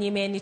Nyime ni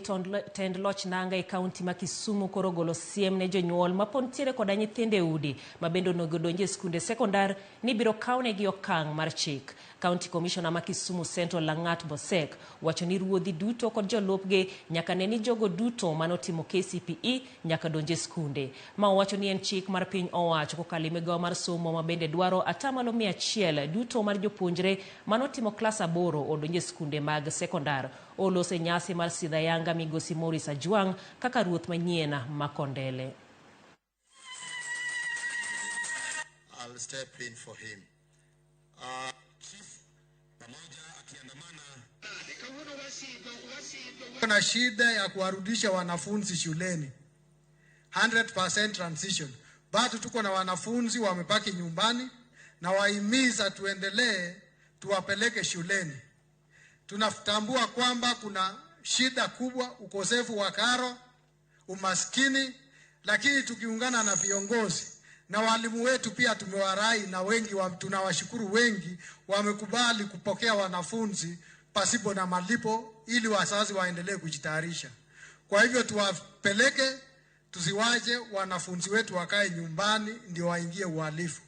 tend loch nanga e kaunti ma KISUMU koro golo siem ne jonyuol ma pontiere koda nyithinde udi ma bendo nogodonje skunde sekondar ni biro kaune gi okang' mar chik. County Commissioner ma KISUMU Central Langat Bosek wacho ni ruodhi duto kod jolupgi nyaka neni jogo duto manotimo KCPE nyaka donje skunde. Ma wacho ni en chik mar piny owacho kokalo migawo mar somo ma bende dwaro 100% duto mar jopuonjre manotimo klas 8 odonje skunde mag sekondar. Olose nyasi mar sidha yanga migosi Morris Ajuang kaka ruoth manyien makondele. I'll step in for him. Chief pamoja akiandamana kuna shida ya kuwarudisha wanafunzi shuleni 100% transition. Bado tuko na wanafunzi wamebaki nyumbani na wahimiza tuendelee tuwapeleke shuleni. Tunatambua kwamba kuna shida kubwa, ukosefu wa karo, umaskini, lakini tukiungana na viongozi na walimu wetu pia tumewarai na wengi tunawashukuru wengi wamekubali kupokea wanafunzi pasipo na malipo ili wazazi waendelee kujitayarisha. Kwa hivyo tuwapeleke, tusiwaje wanafunzi wetu wakae nyumbani ndio waingie uhalifu.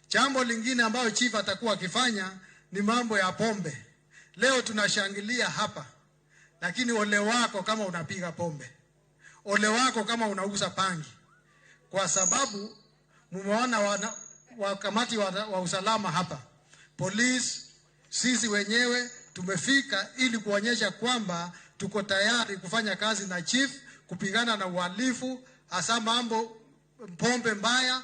Jambo lingine ambayo chief atakuwa akifanya ni mambo ya pombe. Leo tunashangilia hapa, lakini ole wako kama unapiga pombe. Ole wako kama unauza pangi. Kwa sababu mumeona wakamati wa usalama hapa. Police, sisi wenyewe tumefika ili kuonyesha kwamba tuko tayari kufanya kazi na chief kupigana na uhalifu, hasa mambo pombe mbaya